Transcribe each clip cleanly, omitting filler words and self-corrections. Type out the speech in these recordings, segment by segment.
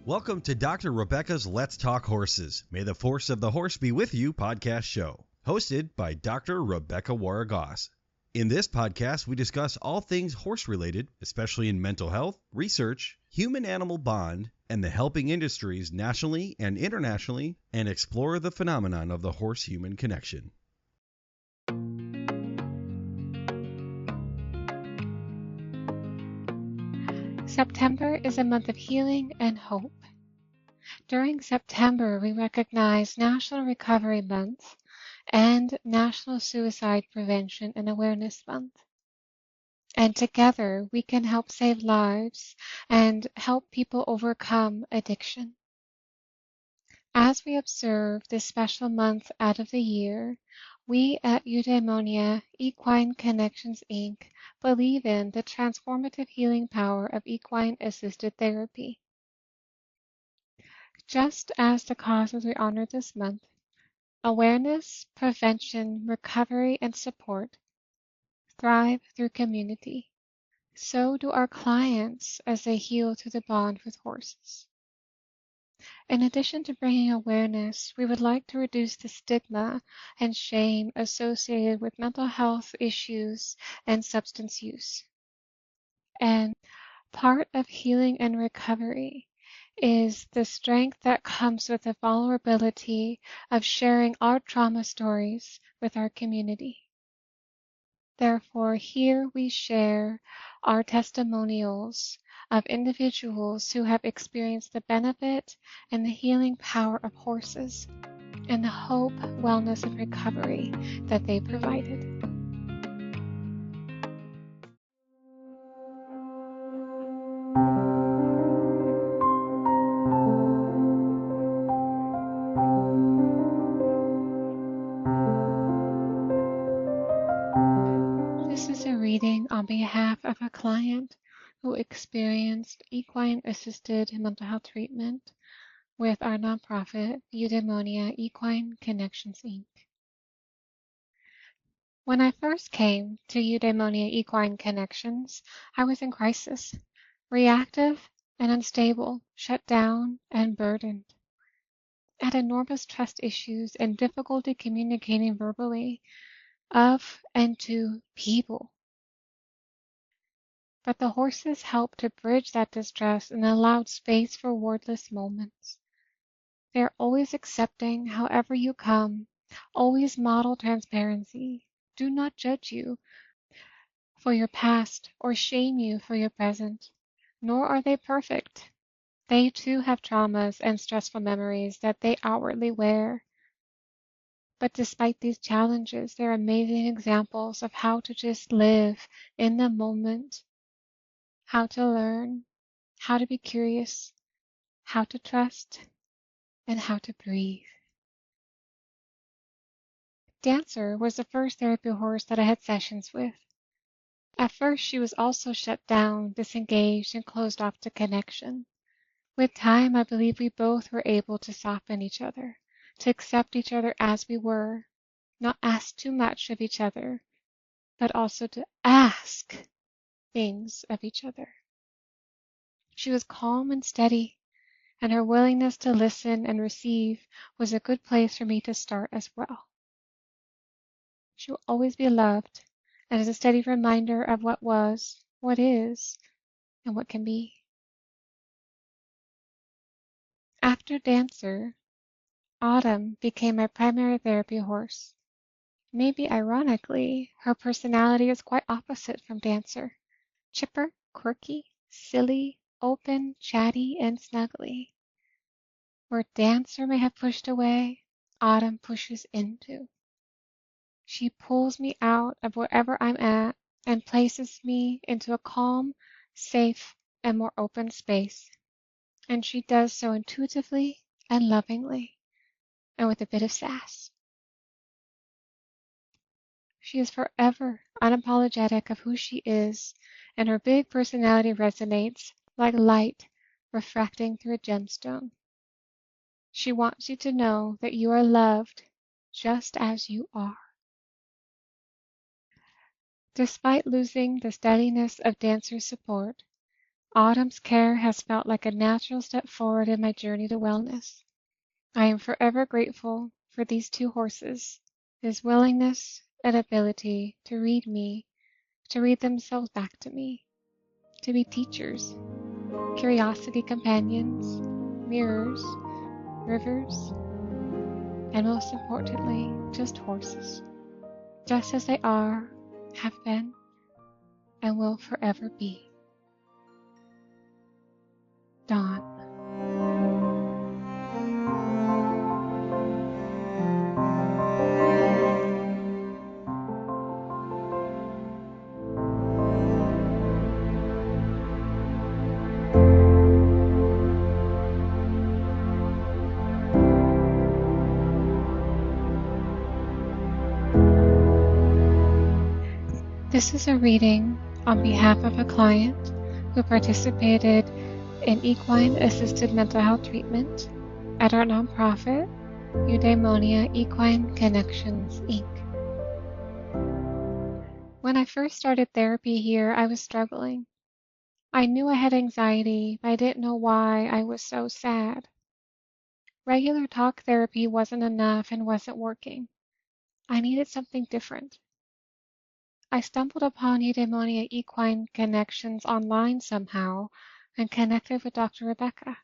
Welcome to Dr. Rebecca's Let's Talk Horses. May the force of the horse be with you podcast show, hosted by Dr. Rebecca Wara-Goss. In this podcast, we discuss all things horse-related, especially in mental health, research, human-animal bond, and the helping industries nationally and internationally, and explore the phenomenon of the horse-human connection. September is a month of healing and hope. During September, we recognize National Recovery Month and National Suicide Prevention and Awareness Month. And together, we can help save lives and help people overcome addiction. As we observe this special month out of the year, we at Eudaemonia Equine Connections, Inc. believe in the transformative healing power of equine-assisted therapy. Just as the causes we honor this month, awareness, prevention, recovery, and support, thrive through community, so do our clients as they heal through the bond with horses. In addition to bringing awareness, we would like to reduce the stigma and shame associated with mental health issues and substance use. And part of healing and recovery is the strength that comes with the vulnerability of sharing our trauma stories with our community. Therefore, here we share our testimonials of individuals who have experienced the benefit and the healing power of horses and the hope, wellness, and recovery that they provided. This is a reading on behalf of a client who experienced equine-assisted mental health treatment with our nonprofit, Eudaemonia Equine Connections, Inc. When I first came to Eudaemonia Equine Connections, I was in crisis, reactive and unstable, shut down and burdened. I had enormous trust issues and difficulty communicating verbally of and to people. But the horses helped to bridge that distress and allowed space for wordless moments. They are always accepting however you come, always model transparency, do not judge you for your past or shame you for your present, nor are they perfect. They too have traumas and stressful memories that they outwardly wear. But despite these challenges, they're amazing examples of how to just live in the moment, how to learn, how to be curious, how to trust, and how to breathe. Dancer was the first therapy horse that I had sessions with. At first, she was also shut down, disengaged, and closed off to connection. With time, I believe we both were able to soften each other, to accept each other as we were, not ask too much of each other, but also to ask things of each other. She was calm and steady, and her willingness to listen and receive was a good place for me to start as well. She will always be loved, and is a steady reminder of what was, what is, and what can be. After Dancer, Autumn became my primary therapy horse. Maybe ironically, her personality is quite opposite from Dancer. Chipper, quirky, silly, open, chatty, and snuggly. Where Dancer may have pushed away, Autumn pushes into. She pulls me out of wherever I'm at and places me into a calm, safe, and more open space. And she does so intuitively and lovingly, and with a bit of sass. She is forever unapologetic of who she is, and her big personality resonates like light refracting through a gemstone. She wants you to know that you are loved just as you are. Despite losing the steadiness of Dancer's support, Autumn's care has felt like a natural step forward in my journey to wellness. I am forever grateful for these two horses, his willingness and ability to read me, to read themselves back to me, to be teachers, curiosity companions, mirrors, rivers, and most importantly, just horses, just as they are, have been, and will forever be. Dawn. This is a reading on behalf of a client who participated in equine-assisted mental health treatment at our nonprofit, Eudaemonia Equine Connections, Inc. When I first started therapy here, I was struggling. I knew I had anxiety, but I didn't know why I was so sad. Regular talk therapy wasn't enough and wasn't working. I needed something different. I stumbled upon Eudaemonia Equine Connections online somehow and connected with Dr. Rebecca.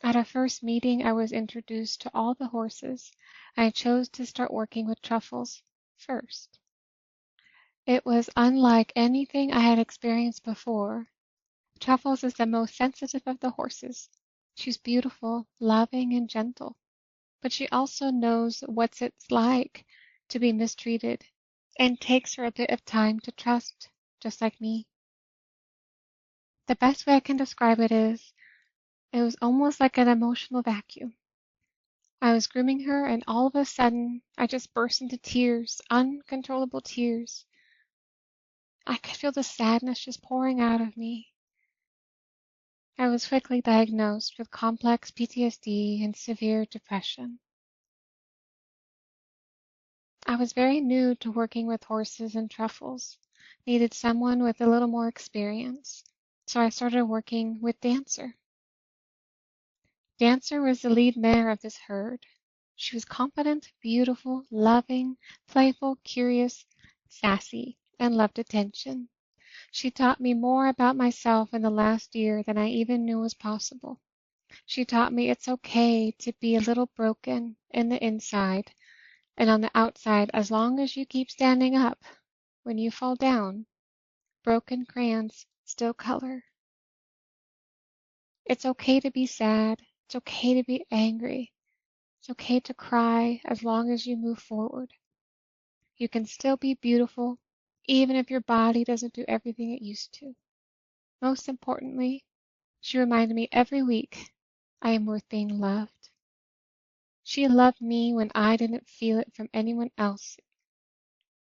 At our first meeting, I was introduced to all the horses. I chose to start working with Truffles first. It was unlike anything I had experienced before. Truffles is the most sensitive of the horses. She's beautiful, loving, and gentle, but she also knows what it's like to be mistreated and takes her a bit of time to trust, just like me. The best way I can describe it is, it was almost like an emotional vacuum. I was grooming her, and all of a sudden, I just burst into tears, uncontrollable tears. I could feel the sadness just pouring out of me. I was quickly diagnosed with complex PTSD and severe depression. I was very new to working with horses and Truffles, needed someone with a little more experience, so I started working with Dancer. Dancer was the lead mare of this herd. She was confident, beautiful, loving, playful, curious, sassy, and loved attention. She taught me more about myself in the last year than I even knew was possible. She taught me it's okay to be a little broken in the inside and on the outside as long as you keep standing up. When you fall down, broken crayons still color. It's okay to be sad. It's okay to be angry. It's okay to cry as long as you move forward. You can still be beautiful, even if your body doesn't do everything it used to. Most importantly, she reminded me every week I am worth being loved. She loved me when I didn't feel it from anyone else,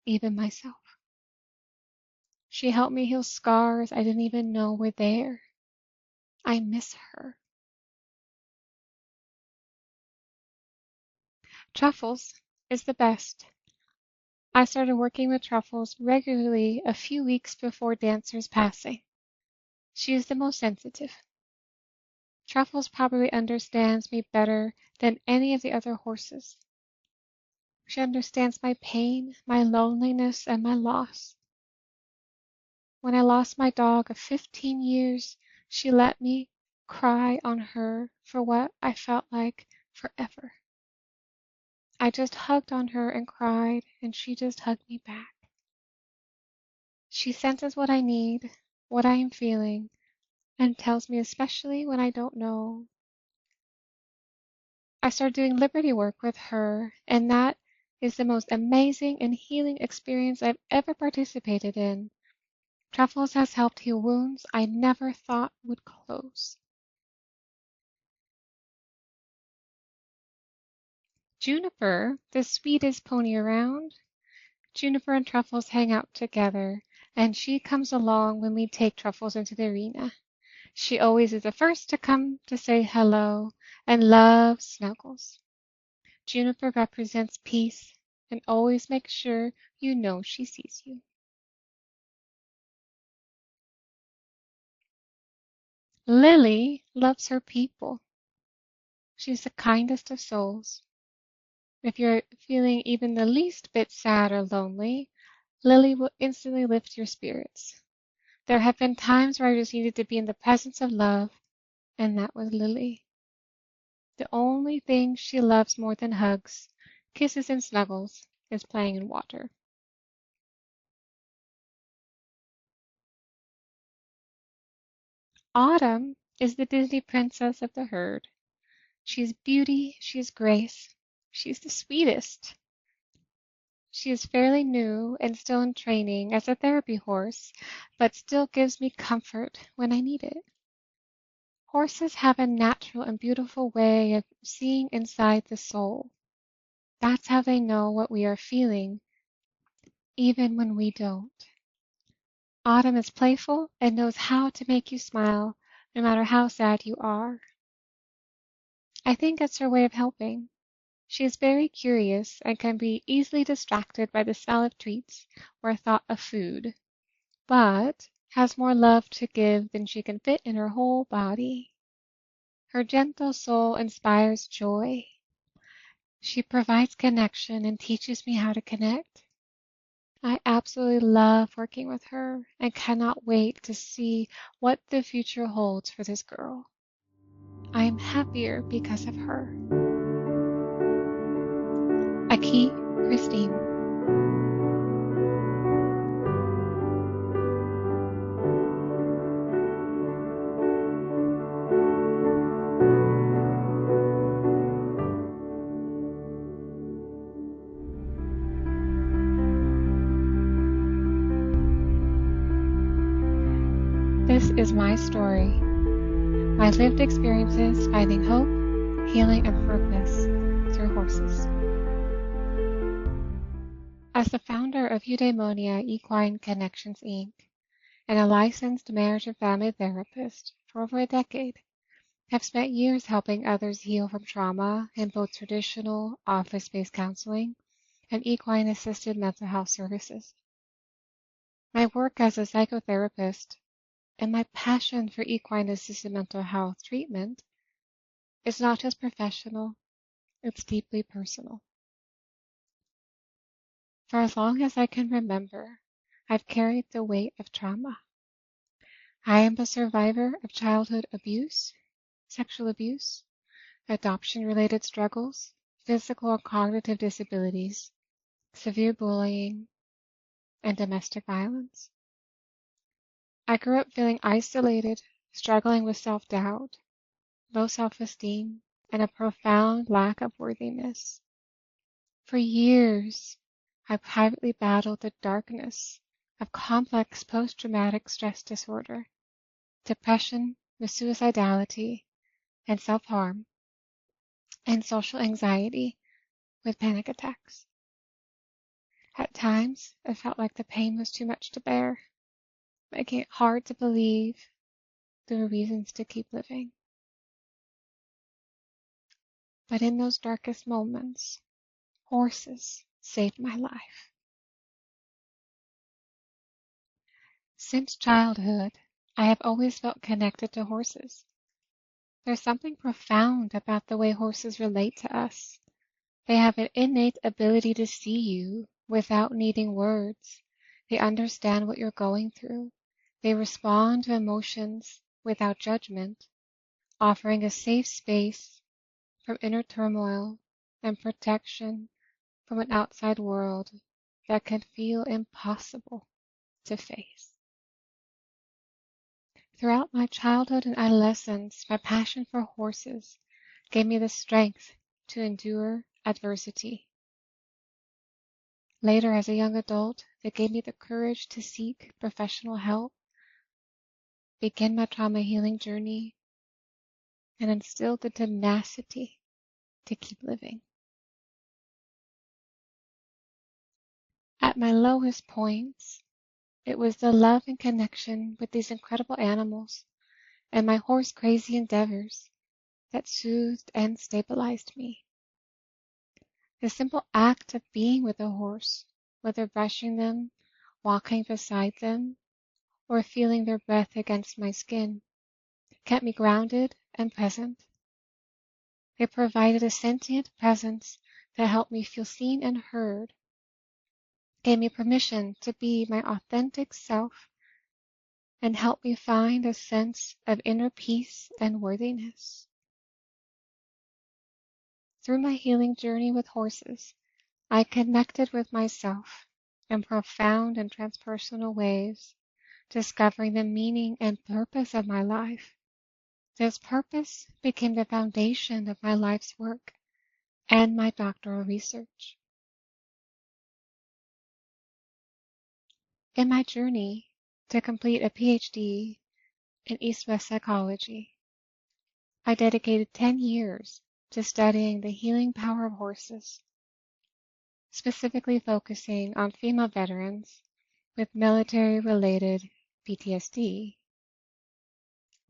even myself. She helped me heal scars I didn't even know were there. I miss her. Truffles is the best. I started working with Truffles regularly a few weeks before Dancer's passing. She is the most sensitive. Truffles probably understands me better than any of the other horses. She understands my pain, my loneliness, and my loss. When I lost my dog of 15 years, she let me cry on her for what I felt like forever. I just hugged on her and cried, and she just hugged me back. She senses what I need, what I am feeling, and tells me especially when I don't know. I started doing liberty work with her, and that is the most amazing and healing experience I've ever participated in. Truffles has helped heal wounds I never thought would close. Juniper, the sweetest pony around. Juniper and Truffles hang out together, and she comes along when we take Truffles into the arena. She always is the first to come to say hello and loves snuggles. Juniper represents peace and always makes sure you know she sees you. Lily loves her people. She's the kindest of souls. If you're feeling even the least bit sad or lonely, Lily will instantly lift your spirits. There have been times where I just needed to be in the presence of love, and that was Lily. The only thing she loves more than hugs, kisses, and snuggles is playing in water. Autumn is the Disney princess of the herd. She's beauty, she's grace, she's the sweetest. She is fairly new and still in training as a therapy horse, but still gives me comfort when I need it. Horses have a natural and beautiful way of seeing inside the soul. That's how they know what we are feeling, even when we don't. Autumn is playful and knows how to make you smile, no matter how sad you are. I think it's her way of helping. She is very curious and can be easily distracted by the smell of treats or thought of food, but has more love to give than she can fit in her whole body. Her gentle soul inspires joy. She provides connection and teaches me how to connect. I absolutely love working with her and cannot wait to see what the future holds for this girl. I am happier because of her. Aki Christine. This is my story, my lived experiences finding hope, healing, and purpose through horses. As the founder of Eudaemonia Equine Connections, Inc., and a licensed marriage and family therapist for over a decade, I've spent years helping others heal from trauma in both traditional office-based counseling and equine-assisted mental health services. My work as a psychotherapist and my passion for equine-assisted mental health treatment is not just professional, it's deeply personal. For as long as I can remember, I've carried the weight of trauma. I am a survivor of childhood abuse, sexual abuse, adoption-related struggles, physical or cognitive disabilities, severe bullying, and domestic violence. I grew up feeling isolated, struggling with self-doubt, low self-esteem, and a profound lack of worthiness. For years, I privately battled the darkness of complex post-traumatic stress disorder, depression with suicidality and self-harm, and social anxiety with panic attacks. At times, it felt like the pain was too much to bear, making it hard to believe there were reasons to keep living. But in those darkest moments, horses saved my life. Since childhood, I have always felt connected to horses. There's something profound about the way horses relate to us. They have an innate ability to see you without needing words. They understand what you're going through. They respond to emotions without judgment, offering a safe space from inner turmoil and protection from an outside world that can feel impossible to face. Throughout my childhood and adolescence, my passion for horses gave me the strength to endure adversity. Later, as a young adult, they gave me the courage to seek professional help, begin my trauma healing journey, and instilled the tenacity to keep living. At my lowest points, it was the love and connection with these incredible animals and my horse-crazy endeavors that soothed and stabilized me. The simple act of being with a horse, whether brushing them, walking beside them, or feeling their breath against my skin, kept me grounded and present. They provided a sentient presence that helped me feel seen and heard, gave me permission to be my authentic self, and helped me find a sense of inner peace and worthiness. Through my healing journey with horses, I connected with myself in profound and transpersonal ways, discovering the meaning and purpose of my life. This purpose became the foundation of my life's work and my doctoral research. In my journey to complete a PhD in East-West psychology, I dedicated 10 years to studying the healing power of horses, specifically focusing on female veterans with military-related PTSD,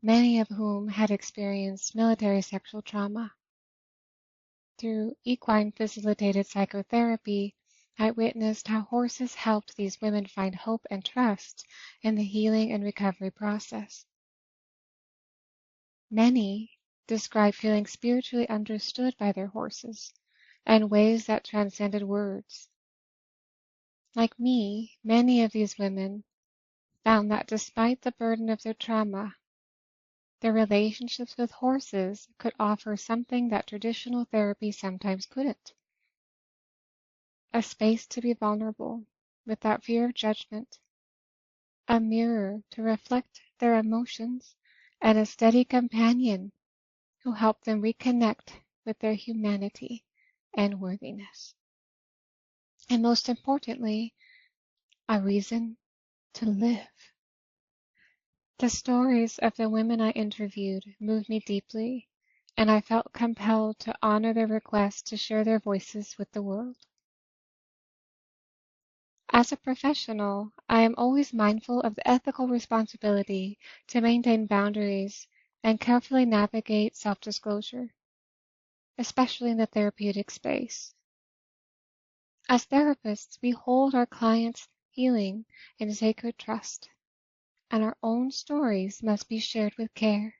many of whom had experienced military sexual trauma. Through equine facilitated psychotherapy, I witnessed how horses helped these women find hope and trust in the healing and recovery process. Many describe feeling spiritually understood by their horses in ways that transcended words. Like me, many of these women found that despite the burden of their trauma, their relationships with horses could offer something that traditional therapy sometimes couldn't. A space to be vulnerable without fear of judgment, a mirror to reflect their emotions, and a steady companion who helped them reconnect with their humanity and worthiness. And most importantly, a reason to live. The stories of the women I interviewed moved me deeply, and I felt compelled to honor their request to share their voices with the world. As a professional, I am always mindful of the ethical responsibility to maintain boundaries and carefully navigate self-disclosure, especially in the therapeutic space. As therapists, we hold our clients' healing in sacred trust, and our own stories must be shared with care.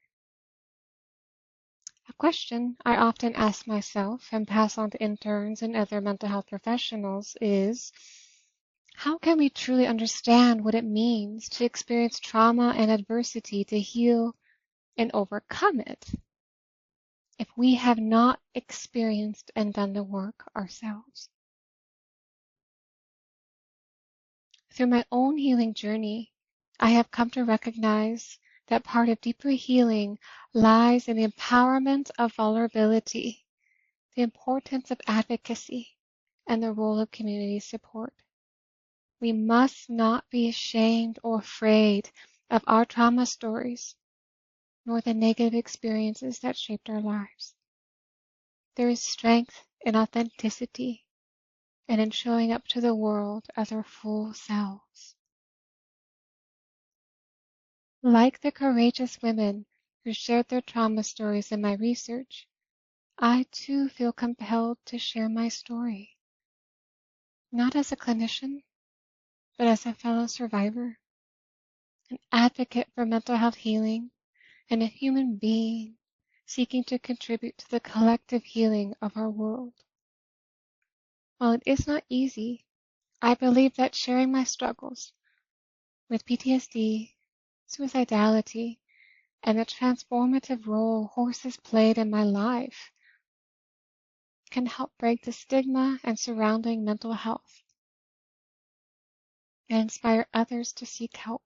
A question I often ask myself and pass on to interns and other mental health professionals is, how can we truly understand what it means to experience trauma and adversity to heal and overcome it if we have not experienced and done the work ourselves? Through my own healing journey, I have come to recognize that part of deeper healing lies in the empowerment of vulnerability, the importance of advocacy, and the role of community support. We must not be ashamed or afraid of our trauma stories, nor the negative experiences that shaped our lives. There is strength in authenticity and in showing up to the world as our full selves. Like the courageous women who shared their trauma stories in my research, I too feel compelled to share my story, not as a clinician, but as a fellow survivor, an advocate for mental health healing, and a human being seeking to contribute to the collective healing of our world. While it is not easy, I believe that sharing my struggles with PTSD, suicidality, and the transformative role horses played in my life can help break the stigma and surrounding mental health and inspire others to seek help.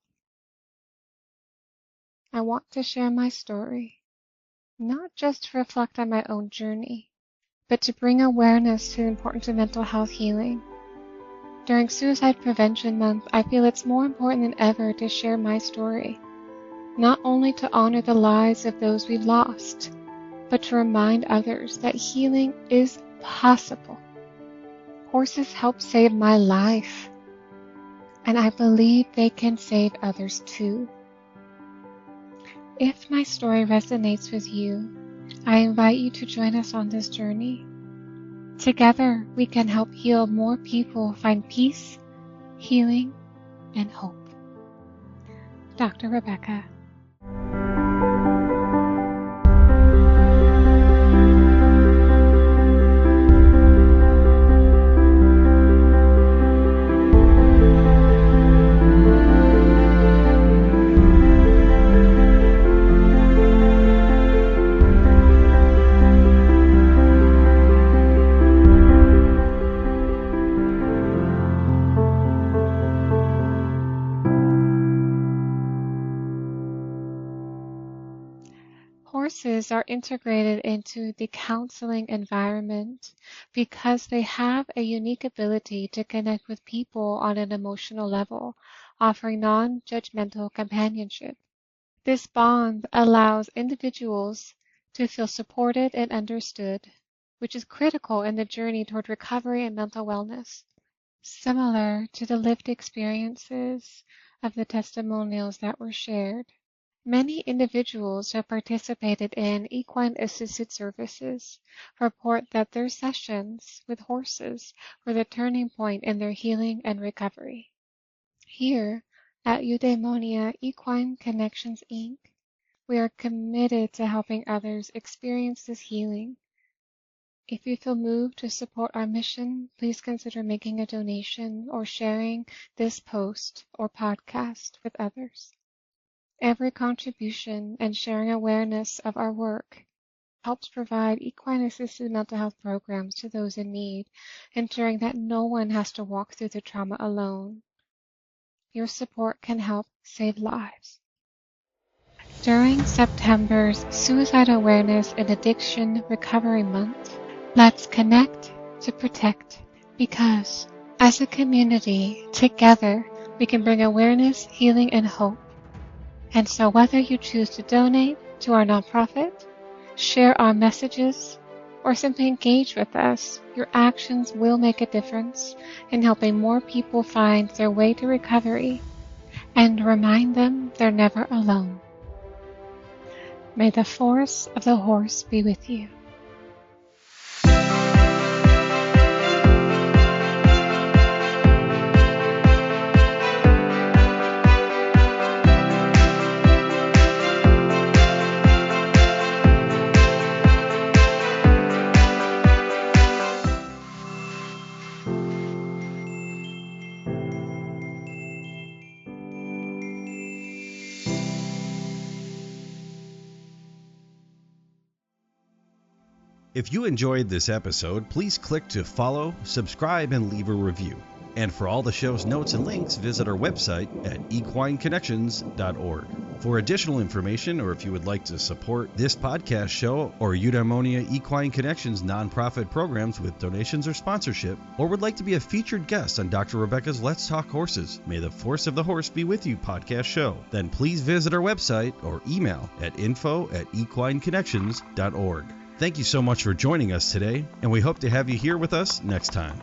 I want to share my story, not just to reflect on my own journey, but to bring awareness to the importance of mental health healing. During Suicide Prevention Month, I feel it's more important than ever to share my story, not only to honor the lives of those we've lost, but to remind others that healing is possible. Horses helped save my life, and I believe they can save others too. If my story resonates with you, I invite you to join us on this journey. Together, we can help heal more people find peace, healing, and hope. Dr. Rebecca. Horses are integrated into the counseling environment because they have a unique ability to connect with people on an emotional level, offering non-judgmental companionship. This bond allows individuals to feel supported and understood, which is critical in the journey toward recovery and mental wellness. Similar to the lived experiences of the testimonials that were shared, many individuals who have participated in equine-assisted services report that their sessions with horses were the turning point in their healing and recovery. Here at Eudaemonia Equine Connections, Inc., we are committed to helping others experience this healing. If you feel moved to support our mission, please consider making a donation or sharing this post or podcast with others. Every contribution and sharing awareness of our work helps provide equine-assisted mental health programs to those in need, ensuring that no one has to walk through the trauma alone. Your support can help save lives. During September's Suicide Awareness and Addiction Recovery Month, let's connect to protect, because as a community, together, we can bring awareness, healing, and hope. And so whether you choose to donate to our nonprofit, share our messages, or simply engage with us, your actions will make a difference in helping more people find their way to recovery and remind them they're never alone. May the force of the horse be with you. If you enjoyed this episode, please click to follow, subscribe, and leave a review. And for all the show's notes and links, visit our website at equineconnections.org. For additional information, or if you would like to support this podcast show or Eudaemonia Equine Connections nonprofit programs with donations or sponsorship, or would like to be a featured guest on Dr. Rebecca's Let's Talk Horses, May the Force of the Horse Be With You podcast show, then please visit our website or email at info@equineconnections.org. Thank you so much for joining us today, and we hope to have you here with us next time.